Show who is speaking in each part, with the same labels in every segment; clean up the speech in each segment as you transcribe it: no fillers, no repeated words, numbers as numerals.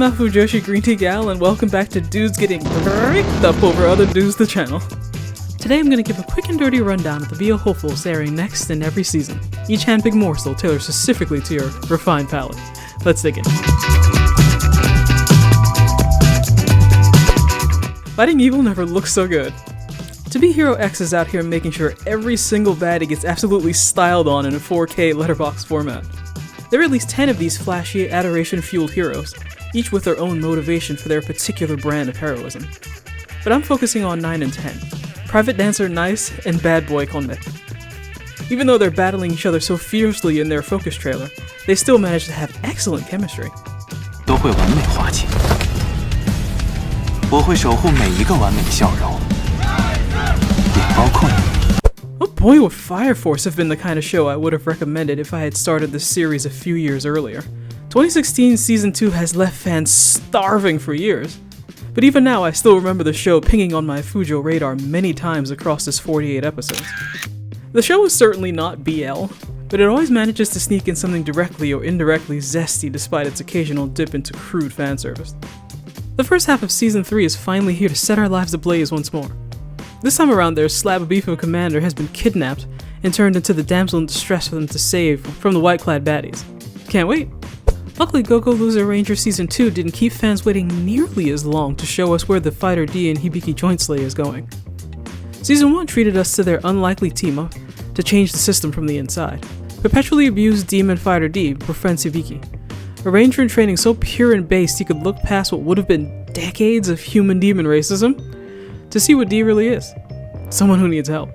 Speaker 1: Mafujoshi Green Tea Gal, and welcome back to Dudes Getting Bricked Up Over Other Dudes, the channel. Today I'm going to give a quick and dirty rundown of the BL hopefuls airing next in every season, each handpicked morsel tailored specifically to your refined palate. Let's dig in. Fighting evil never looks so good. To Be Hero X is out here making sure every single baddie gets absolutely styled on in a 4K letterbox format. There are at least 10 of these flashy, adoration-fueled heroes, each with their own motivation for their particular brand of heroism. But I'm focusing on 9 and 10, Private Dancer Nice and Bad Boy Konme. Even though they're battling each other so fiercely in their focus trailer, they still manage to have excellent chemistry.
Speaker 2: 都会完美化解，我会守护每一个完美的笑容，也包括你。
Speaker 1: Oh boy, would Fire Force have been the kind of show I would have recommended if I had started this series a few years earlier. 2016 Season 2 has left fans starving for years, but even now I still remember the show pinging on my Fujo radar many times across its 48 episodes. The show is certainly not BL, but it always manages to sneak in something directly or indirectly zesty despite its occasional dip into crude fanservice. The first half of Season 3 is finally here to set our lives ablaze once more. This time around, their slab beef of a commander has been kidnapped and turned into the damsel in distress for them to save from the white-clad baddies. Can't wait! Luckily, Go-Go Loser Ranger Season 2 didn't keep fans waiting nearly as long to show us where the Fighter D and Hibiki Joint Slay is going. Season 1 treated us to their unlikely team-up to change the system from the inside. Perpetually abused Demon Fighter D befriends Hibiki, a ranger in training so pure and based he could look past what would have been decades of human-demon racism to see what D really is. Someone who needs help.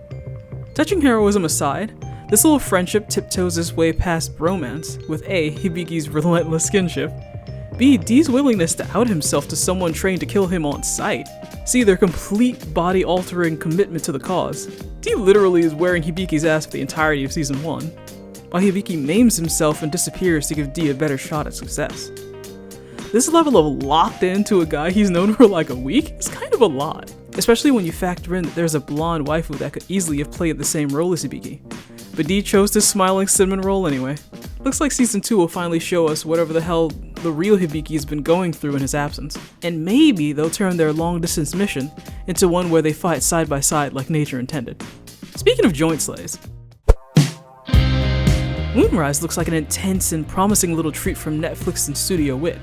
Speaker 1: Touching heroism aside, this little friendship tiptoes its way past bromance, with A, Hibiki's relentless skinship, B, D's willingness to out himself to someone trained to kill him on sight, C, their complete body-altering commitment to the cause. D literally is wearing Hibiki's ass for the entirety of Season 1, while Hibiki maims himself and disappears to give D a better shot at success. This level of locked into a guy he's known for like a week is kind of a lot, especially when you factor in that there's a blonde waifu that could easily have played the same role as Hibiki. But D chose this smiling cinnamon roll anyway. Looks like Season 2 will finally show us whatever the hell the real Hibiki has been going through in his absence. And maybe they'll turn their long-distance mission into one where they fight side by side like nature intended. Speaking of joint slays, Moonrise looks like an intense and promising little treat from Netflix and Studio Wit,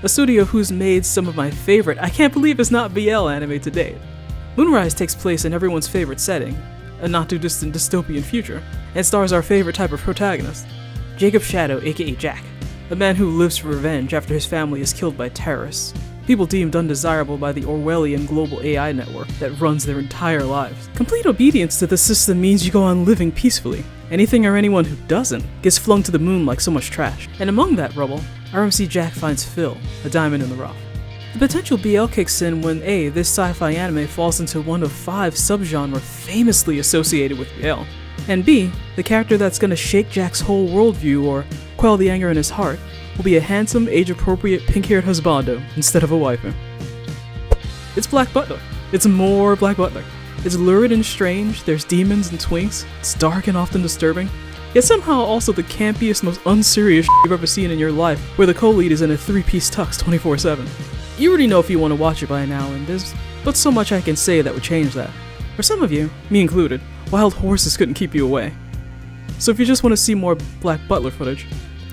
Speaker 1: a studio who's made some of my favorite I can't believe it's not BL anime to date. Moonrise takes place in everyone's favorite setting, a not too distant dystopian future, and stars our favorite type of protagonist, Jacob Shadow aka Jack, a man who lives for revenge after his family is killed by terrorists, people deemed undesirable by the Orwellian global AI network that runs their entire lives. Complete obedience to the system means you go on living peacefully. Anything or anyone who doesn't gets flung to the moon like so much trash. And among that rubble, RMC Jack finds Phil, a diamond in the rough. The potential BL kicks in when A, this sci-fi anime falls into one of 5 subgenres famously associated with BL, and B, the character that's gonna shake Jack's whole worldview or quell the anger in his heart will be a handsome, age-appropriate, pink-haired husbando instead of a waifu. It's Black Butler. It's more Black Butler. It's lurid and strange, there's demons and twinks, it's dark and often disturbing, yet somehow also the campiest, most unserious you've ever seen in your life, where the co-lead is in a 3-piece tux 24/7. You already know if you want to watch it by now, and there's but so much I can say that would change that. For some of you, me included, wild horses couldn't keep you away. So if you just want to see more Black Butler footage,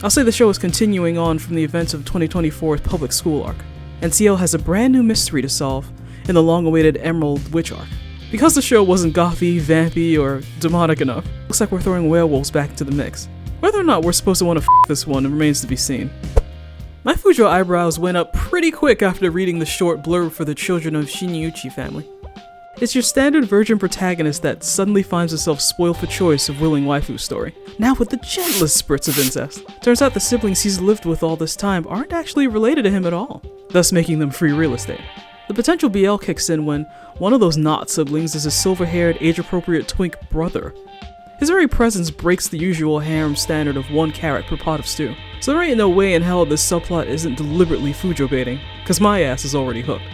Speaker 1: I'll say the show is continuing on from the events of 2024's public school arc, and CL has a brand new mystery to solve in the long-awaited Emerald Witch arc. Because the show wasn't gothy, vampy, or demonic enough, looks like we're throwing werewolves back into the mix. Whether or not we're supposed to want to this one remains to be seen. My Fujo eyebrows went up pretty quick after reading the short blurb for the children of Shinyuchi family. It's your standard virgin protagonist that suddenly finds herself spoiled for choice of willing waifu story, now with the gentlest spurts of incest. Turns out the siblings he's lived with all this time aren't actually related to him at all, thus making them free real estate. The potential BL kicks in when one of those not siblings is a silver-haired, age-appropriate twink brother. His very presence breaks the usual harem standard of 1 carrot per pot of stew. So there ain't no way in hell this subplot isn't deliberately Fujo baiting, cause my ass is already hooked.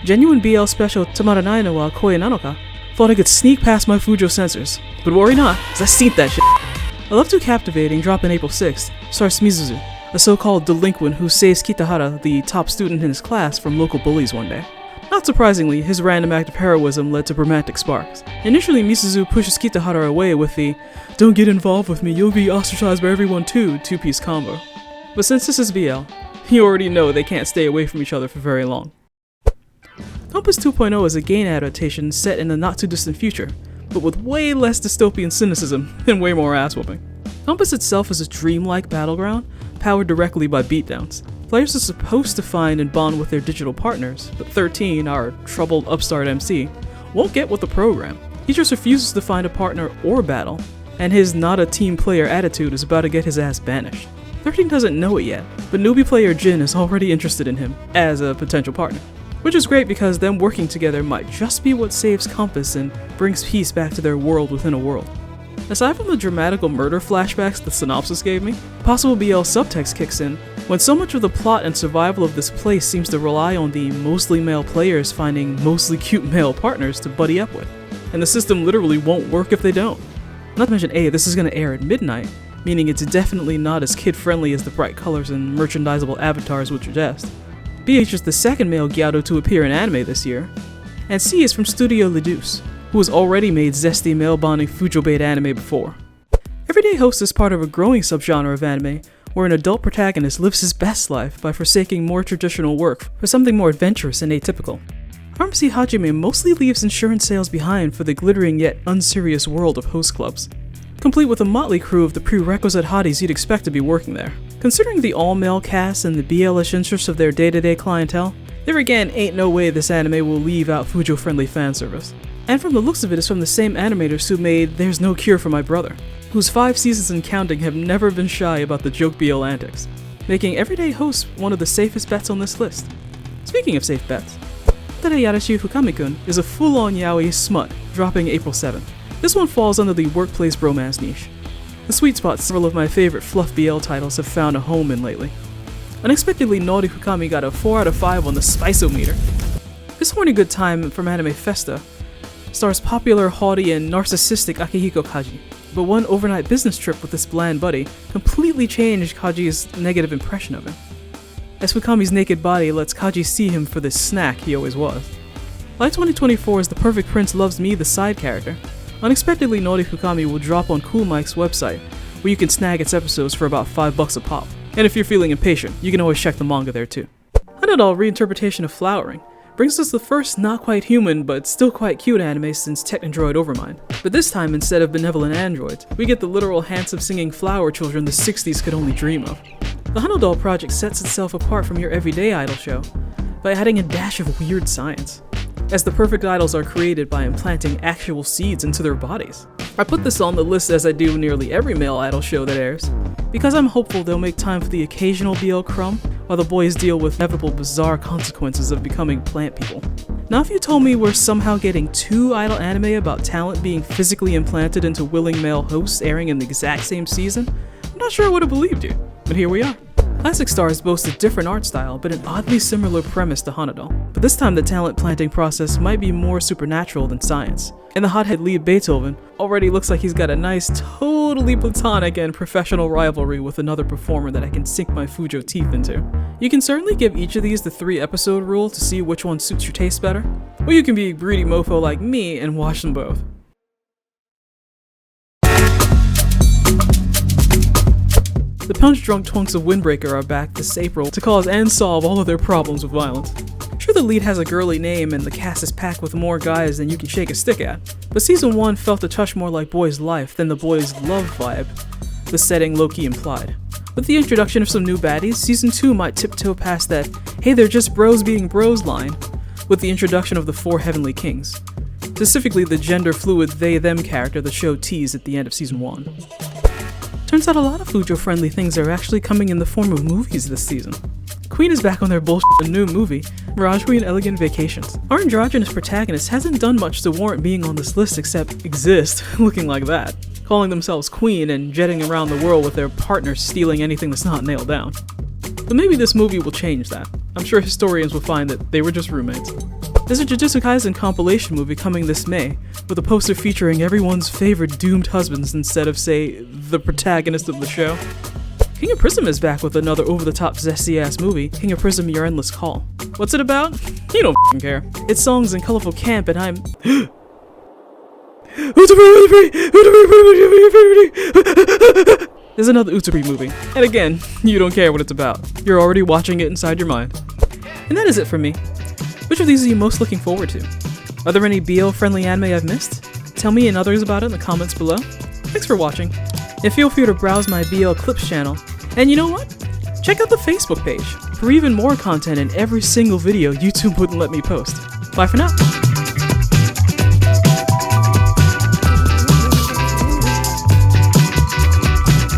Speaker 1: Genuine BL special Tamaranai no wa Koi Nanoka thought I could sneak past my Fujo censors, but worry not, cause I seen that shit. I Love to Captivating, dropping April 6th, stars Mizuzu, a so-called delinquent who saves Kitahara, the top student in his class, from local bullies one day. Not surprisingly, his random act of heroism led to romantic sparks. Initially, Misuzu pushes Kitahara away with the "don't get involved with me, you'll be ostracized by everyone too" two-piece combo. But since this is BL, you already know they can't stay away from each other for very long. Compass 2.0 is a game adaptation set in a not-too-distant future, but with way less dystopian cynicism and way more ass-whooping. Compass itself is a dreamlike battleground, powered directly by beatdowns. Players are supposed to find and bond with their digital partners, but 13, our troubled upstart MC, won't get with the program. He just refuses to find a partner or battle, and his not-a-team-player attitude is about to get his ass banished. 13 doesn't know it yet, but newbie player Jin is already interested in him as a potential partner. Which is great because them working together might just be what saves Compass and brings peace back to their world within a world. Aside from the dramatical murder flashbacks the synopsis gave me, possible BL subtext kicks in when so much of the plot and survival of this place seems to rely on the mostly male players finding mostly cute male partners to buddy up with, and the system literally won't work if they don't. Not to mention, this is going to air at midnight, meaning it's definitely not as kid-friendly as the bright colors and merchandisable avatars would suggest. B features the second male Gyado to appear in anime this year, and C is from Studio Leduce, who has already made zesty male-bonding Fujo-bait anime before. Everyday Host is part of a growing subgenre of anime where an adult protagonist lives his best life by forsaking more traditional work for something more adventurous and atypical. Pharmacy Hajime mostly leaves insurance sales behind for the glittering yet unserious world of host clubs, complete with a motley crew of the prerequisite hotties you'd expect to be working there. Considering the all-male cast and the BL-ish interests of their day-to-day clientele, there again ain't no way this anime will leave out Fujo-friendly fanservice. And from the looks of it, it's from the same animators who made There's No Cure for My Brother, whose 5 seasons and counting have never been shy about the joke BL antics, making Everyday Host one of the safest bets on this list. Speaking of safe bets, Tere Yarashi Fukami-kun is a full-on yaoi smut, dropping April 7th. This one falls under the workplace bromance niche, the sweet spot several of my favorite fluff BL titles have found a home in lately. Unexpectedly, Naughty Fukami got a 4 out of 5 on the Spice-O-meter. This horny good time from Anime Festa stars popular, haughty, and narcissistic Akihiko Kaji, but one overnight business trip with this bland buddy completely changed Kaji's negative impression of him, as Fukami's naked body lets Kaji see him for the snack he always was. Like 2024's The Perfect Prince Loves Me, the side character, unexpectedly Naughty Fukami will drop on Cool Mike's website, where you can snag its episodes for about $5 a pop. And if you're feeling impatient, you can always check the manga there too. Hanadol reinterpretation of Flowering brings us the first not quite human but still quite cute anime since Technodroid Overmind. But this time, instead of benevolent androids, we get the literal handsome singing flower children the 60s could only dream of. The Hanadol project sets itself apart from your everyday idol show by adding a dash of weird science, as the perfect idols are created by implanting actual seeds into their bodies. I put this on the list as I do nearly every male idol show that airs, because I'm hopeful they'll make time for the occasional BL crumb while the boys deal with inevitable bizarre consequences of becoming plant people. Now if you told me we're somehow getting 2 idol anime about talent being physically implanted into willing male hosts airing in the exact same season, I'm not sure I would have believed you, but here we are. Classic Stars boasts a different art style, but an oddly similar premise to Hanadol. But this time the talent planting process might be more supernatural than science. And the hothead lead Beethoven already looks like he's got a nice, totally platonic and professional rivalry with another performer that I can sink my Fujo teeth into. You can certainly give each of these the 3-episode rule to see which one suits your taste better, or you can be a greedy mofo like me and watch them both. The punch-drunk twunks of Windbreaker are back this April to cause and solve all of their problems with violence. Sure, the lead has a girly name and the cast is packed with more guys than you can shake a stick at, but Season 1 felt a touch more like Boys Life than the Boys Love vibe the setting low-key implied. With the introduction of some new baddies, Season 2 might tiptoe past that "hey, they're just bros being bros" line with the introduction of the 4 Heavenly Kings, specifically the gender-fluid they-them character the show teased at the end of Season 1. Turns out a lot of Fujo-friendly things are actually coming in the form of movies this season. Queen is back on their bullshit with a new movie, Mirage Queen Elegant Vacations. Our androgynous protagonist hasn't done much to warrant being on this list except exist, looking like that, calling themselves Queen and jetting around the world with their partners stealing anything that's not nailed down. But maybe this movie will change that. I'm sure historians will find that they were just roommates. There's a Jujutsu Kaisen compilation movie coming this May, with a poster featuring everyone's favorite doomed husbands instead of, say, the protagonist of the show. King of Prism is back with another over-the-top zesty-ass movie, King of Prism Your Endless Call. What's it about? You don't f***ing care. It's songs and colorful camp and I'm... There's another Utari movie, and again, you don't care what it's about. You're already watching it inside your mind. And that is it for me. Which of these are you most looking forward to? Are there any BL-friendly anime I've missed? Tell me and others about it in the comments below. Thanks for watching, and feel free to browse my BL Clips channel. And you know what? Check out the Facebook page for even more content in every single video YouTube wouldn't let me post. Bye for now.